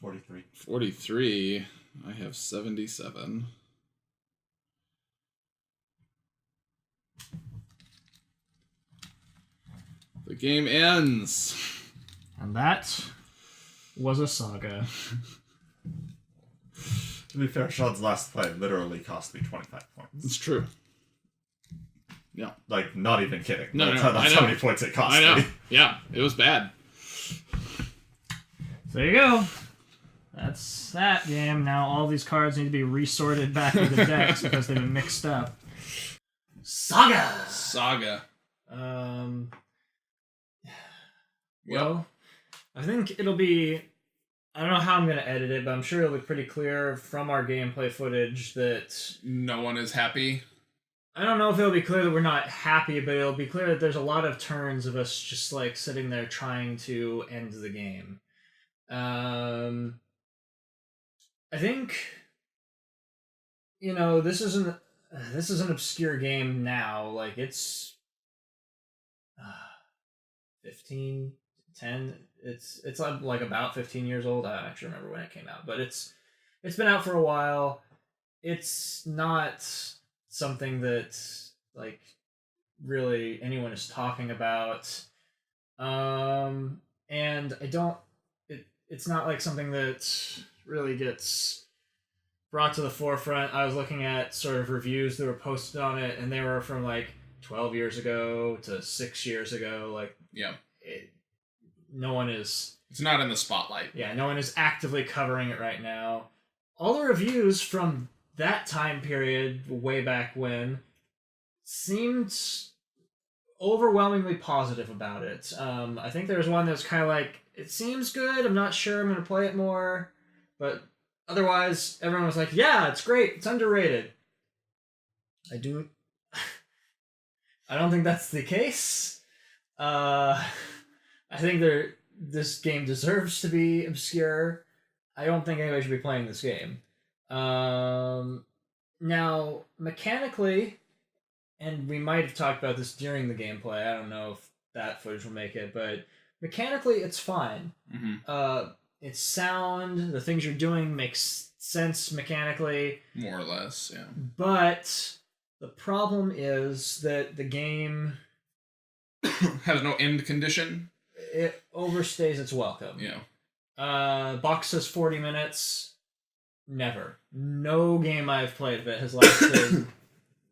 43. 43. I have 77. The game ends. And that was a saga. To be fair, Sean's last play literally cost me 25 points. It's true. Yeah. Like, not even kidding. No, That's, no, that's I how know. many points it cost I know. me. Yeah, it was bad. So there you go. That's that game. Now all these cards need to be resorted back into the decks because they've been mixed up. Saga! Saga. Well, I think it'll be... I don't know how I'm going to edit it, but I'm sure it'll be pretty clear from our gameplay footage that... No one is happy. I don't know if it'll be clear that we're not happy, but it'll be clear that there's a lot of turns of us just like sitting there trying to end the game. I think, you know, this is an obscure game now. Like, it's 15, 10. It's like about 15 years old. I don't actually remember when it came out, but it's been out for a while. It's not something that like really anyone is talking about. And I don't. It's not like something that really gets brought to the forefront. I was looking at sort of reviews that were posted on it, and they were from like 12 years ago to 6 years ago. Like, Yeah. No one is... It's not in the spotlight. Yeah, no one is actively covering it right now. All the reviews from that time period, way back when, seemed overwhelmingly positive about it. I think there was one that was kind of like, it seems good, I'm not sure, I'm going to play it more. But otherwise, everyone was like, yeah, it's great, it's underrated. I don't think that's the case. I think this game deserves to be obscure. I don't think anybody should be playing this game. Now, mechanically, and we might have talked about this during the gameplay, I don't know if that footage will make it, but mechanically it's fine. Mm-hmm. It's sound, the things you're doing makes sense mechanically. More or less, yeah. But the problem is that the game... has no end condition. It overstays its welcome. Yeah. Box says 40 minutes. Never. No game I've played that has lasted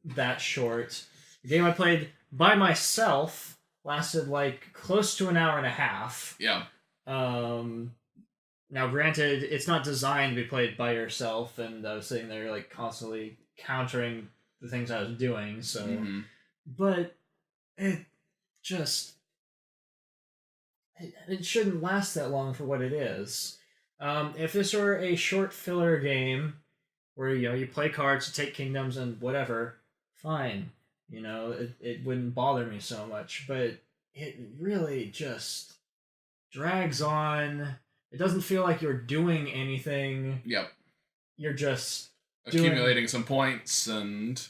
that short. The game I played by myself lasted like close to an hour and a half. Yeah. Now, granted, it's not designed to be played by yourself, and I was sitting there like constantly countering the things I was doing. So, Mm-hmm. but it just it shouldn't last that long for what it is. If this were a short filler game where you play cards to take kingdoms and whatever, fine. It wouldn't bother me so much, but it really just drags on. It doesn't feel like you're doing anything. Yep. You're just accumulating some points and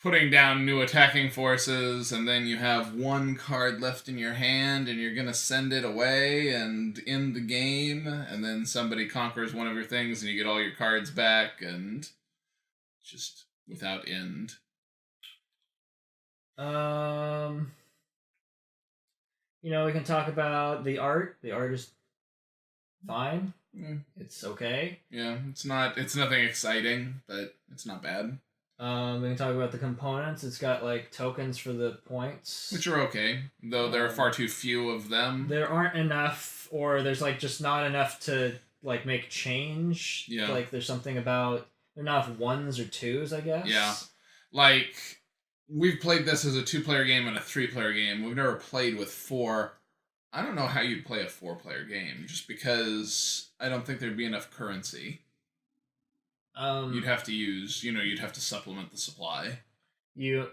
putting down new attacking forces, and then you have one card left in your hand, and you're going to send it away and end the game, and then somebody conquers one of your things, and you get all your cards back, and just without end. We can talk about the art. The art is fine. Mm. It's okay. Yeah, it's nothing exciting, but it's not bad. We can talk about the components. It's got like tokens for the points, Which are okay, though there are far too few of them. there aren't enough, or there's like just not enough to like make change. Yeah. Like there's something about they're not enough ones or twos, I guess. Yeah. Like, we've played this as a 2-player game and a 3-player game. We've never played with 4. I don't know how you'd play a 4-player game, just because I don't think there'd be enough currency. You'd have to use, you'd have to supplement the supply. In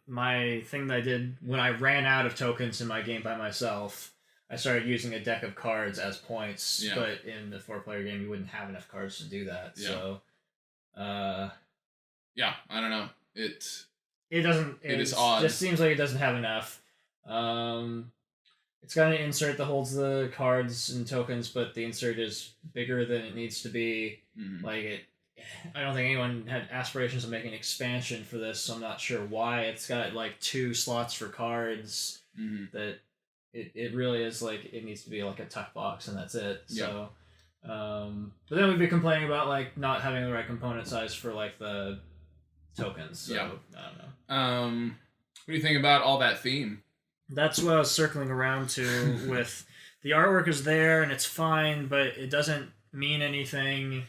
my thing that I did when I ran out of tokens in my game by myself, I started using a deck of cards as points. Yeah. But in the 4-player game, you wouldn't have enough cards to do that. Yeah. So, yeah, I don't know. It doesn't. It is odd. Just seems like it doesn't have enough. It's got an insert that holds the cards and tokens, but the insert is bigger than it needs to be. Mm-hmm. I don't think anyone had aspirations of making an expansion for this, so I'm not sure why. It's got like 2 slots for cards. Mm-hmm. That it really is like it needs to be like a tuck box and that's it. So, but then we'd be complaining about like not having the right component size for like the tokens. So, yeah. I don't know. What do you think about all that theme? That's what I was circling around to with the artwork is there and it's fine, but it doesn't mean anything.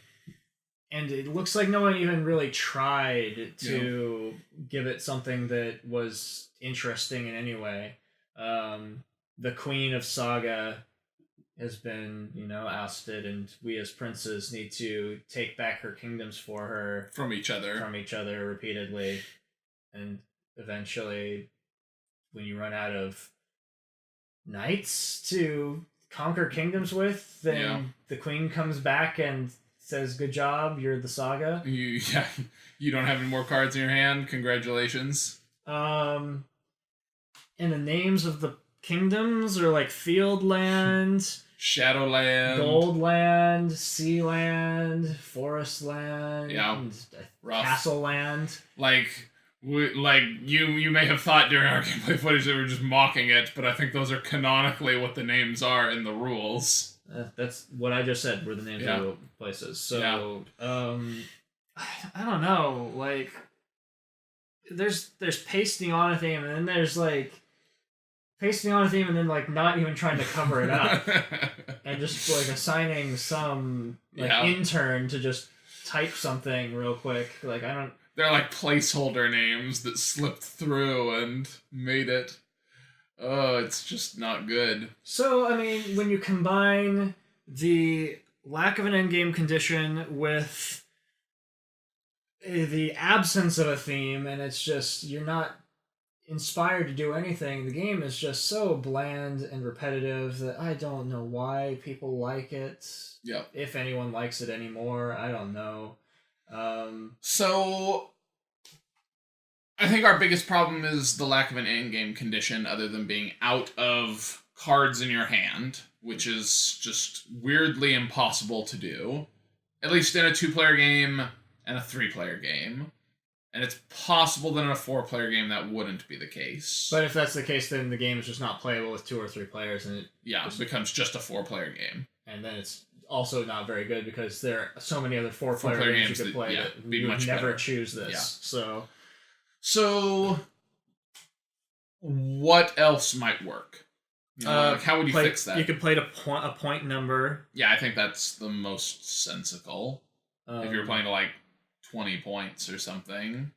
And it looks like no one even really tried to give it something that was interesting in any way. The Queen of Saga has been, ousted, and we as princes need to take back her kingdoms for her. From each other repeatedly. And eventually, when you run out of knights to conquer kingdoms with, then the queen comes back and says, "Good job, you're the saga." You don't have any more cards in your hand. Congratulations. And the names of the kingdoms are like Fieldland, Shadowland, Goldland, Sealand, Forestland, Castleland. You may have thought during our gameplay footage that we were just mocking it, but I think those are canonically what the names are in the rules. That's what I just said were the names of the places. So, I don't know. Like, there's pasting on a theme, and then there's like pasting on a theme, and then like not even trying to cover it up, and just like assigning some intern to just type something real quick. Like I don't. They're like placeholder names that slipped through and made it. Oh, it's just not good. So, I mean, when you combine the lack of an endgame condition with the absence of a theme, and it's just, you're not inspired to do anything, the game is just so bland and repetitive that I don't know why people like it. Yep. If anyone likes it anymore, I don't know. So, I think our biggest problem is the lack of an endgame condition other than being out of cards in your hand, which is just weirdly impossible to do. At least in a 2-player game and a 3-player game. And it's possible that in a 4-player game that wouldn't be the case. But if that's the case, then the game is just not playable with 2 or 3 players, and it becomes just a 4-player game. And then it's also not very good because there are so many other 4-player games you could play that you would never choose this. Yeah. So, what else might work? How would you fix that? You could play a point number. Yeah, I think that's the most sensical. If you're playing to like 20 points or something.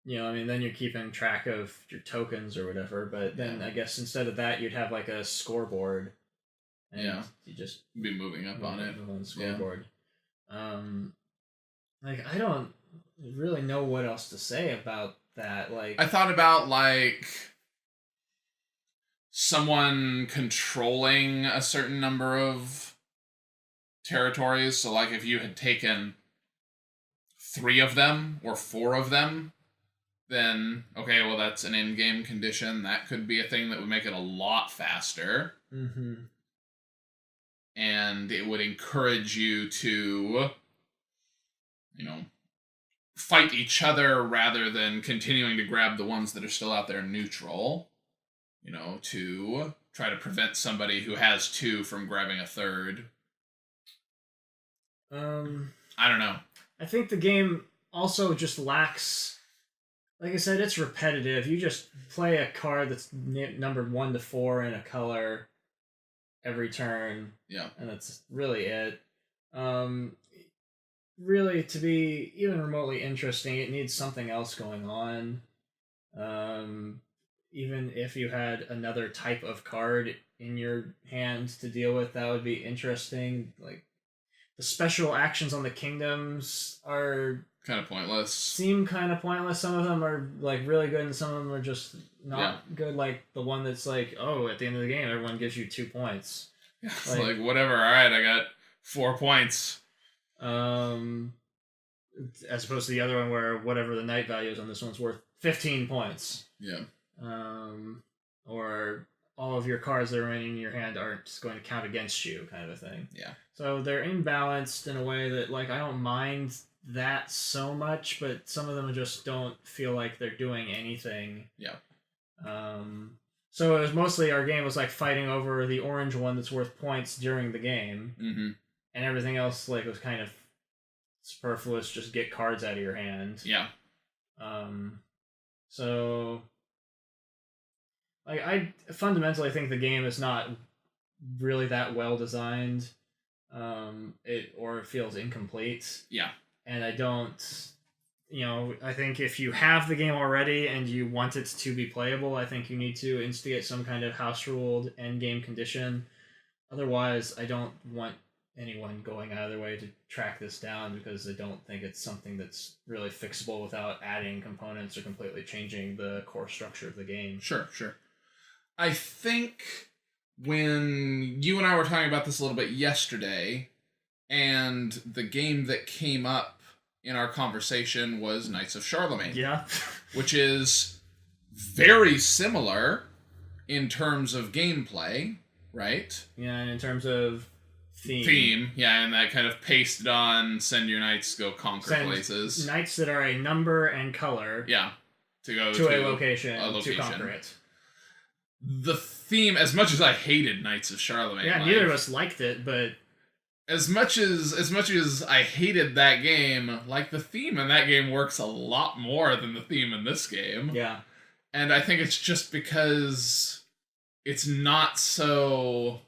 Then you're keeping track of your tokens or whatever. But then I guess instead of that, you'd have like a scoreboard. And you just be moving up on it. On the scoreboard. I don't really know what else to say about that. Like, I thought about like someone controlling a certain number of territories. So like if you had taken 3 of them or 4 of them, then okay, well that's an in-game condition. That could be a thing that would make it a lot faster. Mm-hmm. And it would encourage you to, fight each other rather than continuing to grab the ones that are still out there neutral. To try to prevent somebody who has 2 from grabbing a 3rd. I don't know. I think the game also just lacks. Like I said, it's repetitive. You just play a card that's numbered 1 to 4 in a color every turn. Yeah. And that's really it. Really, to be even remotely interesting, it needs something else going on. Even if you had another type of card in your hand to deal with, that would be interesting. Like, the special actions on the kingdoms are kind of pointless. Seem kind of pointless. Some of them are like really good, and some of them are just not good. Like the one that's like, oh, at the end of the game, everyone gives you 2 points. Yeah, it's like whatever. All right, I got 4 points. As opposed to the other one where whatever the knight value is on this one's worth 15 points. Yeah. Or all of your cards that are in your hand aren't going to count against you, kind of a thing. Yeah. So they're imbalanced in a way that, like, I don't mind that so much, but some of them just don't feel like they're doing anything. Yeah. So it was mostly, our game was like fighting over the orange one that's worth points during the game. Mm-hmm. And everything else, like, was kind of superfluous, just get cards out of your hand. Yeah. So, like, I fundamentally think the game is not really that well designed. It feels incomplete. Yeah. And I don't, I think if you have the game already and you want it to be playable, I think you need to instigate some kind of house-ruled endgame condition. Otherwise, I don't want anyone going out of their way to track this down, because I don't think it's something that's really fixable without adding components or completely changing the core structure of the game. Sure. I think when you and I were talking about this a little bit yesterday, and the game that came up in our conversation was Knights of Charlemagne. Yeah. Which is very similar in terms of gameplay, right? Yeah, and in terms of theme. Yeah, and that kind of pasted on, send your knights to go conquer places. Knights that are a number and color. Yeah. To go to a location to conquer it. The theme, as much as I hated Knights of Charlemagne. Yeah, neither of us liked it, but as much as I hated that game, like, the theme in that game works a lot more than the theme in this game. Yeah. And I think it's just because it's not so.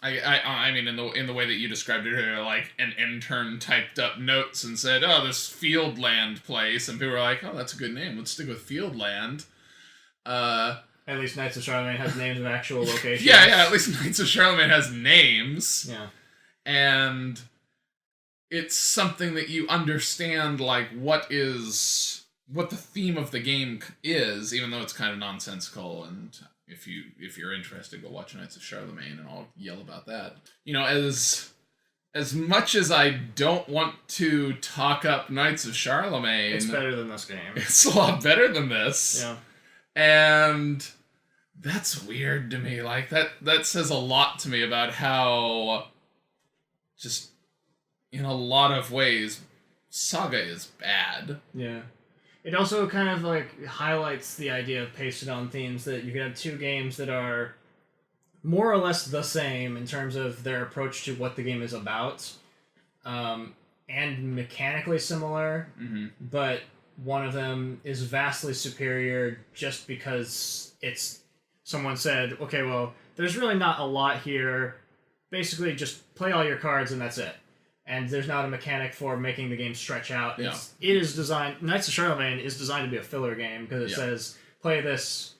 I mean, in the way that you described it earlier, like an intern typed up notes and said, "Oh, this Fieldland place," and people were like, "Oh, that's a good name. Let's stick with Fieldland." At least Knights of Charlemagne has names of actual locations. Yeah. At least Knights of Charlemagne has names. Yeah. And it's something that you understand, like, what the theme of the game is, even though it's kind of nonsensical. And if you're interested, go watch Knights of Charlemagne, and I'll yell about that. As much as I don't want to talk up Knights of Charlemagne, it's better than this game. It's a lot better than this. Yeah. And that's weird to me. Like, that says a lot to me about how, just in a lot of ways, Saga is bad. Yeah. It also kind of, like, highlights the idea of pasted-on themes, that you can have two games that are more or less the same in terms of their approach to what the game is about, and mechanically similar, but one of them is vastly superior just because someone said, okay, well, there's really not a lot here. Basically, just play all your cards and that's it. And there's not a mechanic for making the game stretch out. Yeah. It is designed... Knights of Charlemagne is designed to be a filler game, because it says, play this...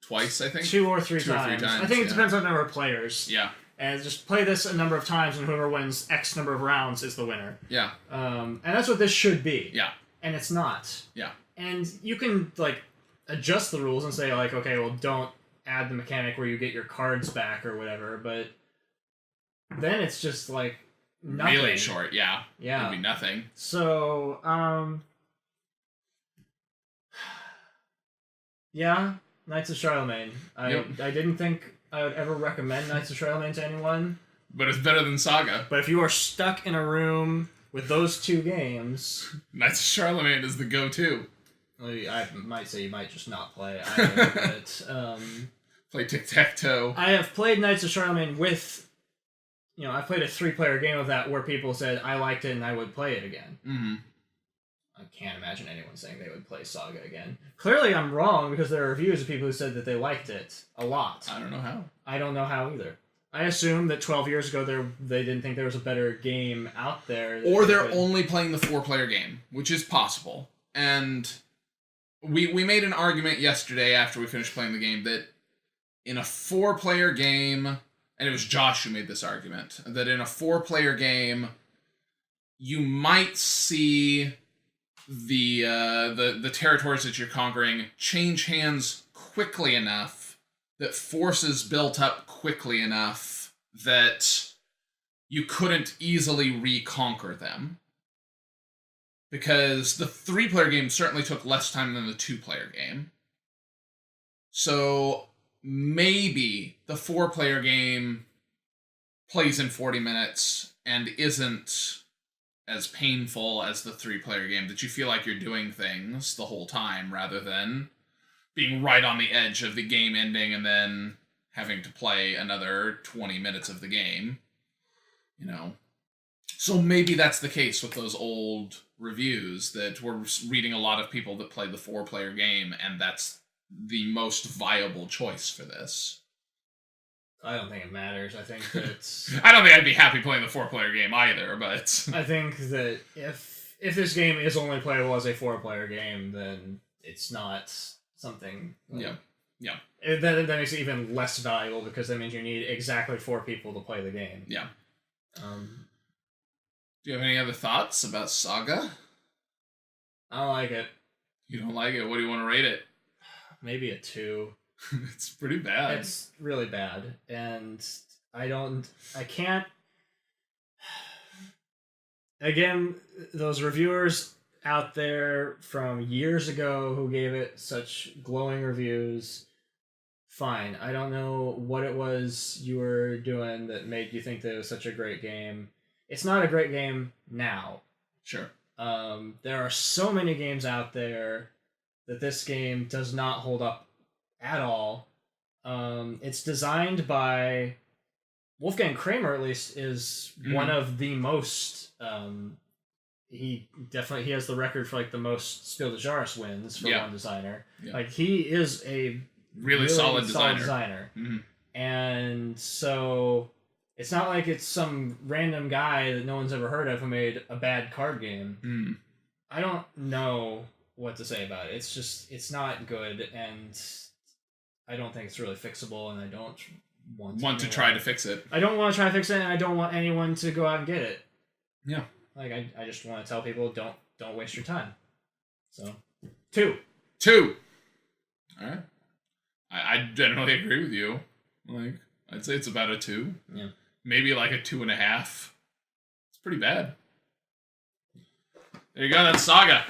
Twice, I think? 2 or 3 times. I think it depends on the number of players. Yeah. And just play this a number of times, and whoever wins X number of rounds is the winner. Yeah. And that's what this should be. Yeah. And it's not. Yeah. And you can, like, adjust the rules and say, like, okay, well, don't add the mechanic where you get your cards back or whatever, but then it's just, like, nothing. Really short, yeah. Yeah. It'd be nothing. So, yeah, Knights of Charlemagne. I didn't think I would ever recommend Knights of Charlemagne to anyone. But it's better than Saga. But if you are stuck in a room with those two games... Knights of Charlemagne is the go-to. I might say you might just not play either, but... Play Tic-Tac-Toe. I have played Knights of Charlemagne with, I played a 3-player game of that where people said I liked it and I would play it again. Mm-hmm. I can't imagine anyone saying they would play Saga again. Clearly, I'm wrong because there are reviews of people who said that they liked it a lot. I don't know how. I don't know how either. I assume that 12 years ago they didn't think there was a better game out there. Or they're only playing the 4-player game, which is possible. And we made an argument yesterday after we finished playing the game that in a 4-player game, and it was Josh who made this argument, that in a 4-player game, you might see the territories that you're conquering change hands quickly enough that forces built up quickly enough that you couldn't easily reconquer them. Because the 3-player game certainly took less time than the 2-player game. So maybe the 4-player game plays in 40 minutes and isn't as painful as the 3-player game, that you feel like you're doing things the whole time rather than being right on the edge of the game ending and then having to play another 20 minutes of the game. So maybe that's the case with those old reviews, that we're reading a lot of people that played the 4-player game, and that's the most viable choice for this. I don't think it matters. I think that I don't think I'd be happy playing the 4-player game either, but I think that if this game is only playable as a 4-player game, then it's not something. Yeah. That makes it even less valuable because that means you need exactly 4 people to play the game. Yeah. Do you have any other thoughts about Saga? I don't like it. You don't like it? What do you want to rate it? Maybe a 2. It's pretty bad. It's really bad, and I can't. Again, those reviewers out there from years ago who gave it such glowing reviews, fine. I don't know what it was you were doing that made you think that it was such a great game. It's not a great game now. Sure. There are so many games out there that this game does not hold up at all. It's designed by Wolfgang Kramer, at least, is one of the most. He has the record for like the most Spiel des Jahres wins for one designer. Yeah. Like he is a really solid designer. Mm-hmm. And so it's not like it's some random guy that no one's ever heard of who made a bad card game. Mm. I don't know what to say about it. It's just, it's not good, and I don't think it's really fixable, and I don't want to try to fix it. I don't want to try to fix it, and I don't want anyone to go out and get it. Yeah. Like, I just want to tell people, don't waste your time. So, 2. All right. I generally agree with you. Like, I'd say it's about a 2. Yeah. Maybe like a 2.5. It's pretty bad. There you go, that's Saga.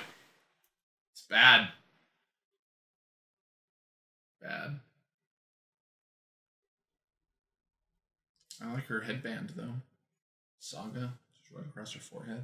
It's bad. Bad. I like her headband, though. Saga, just right across her forehead.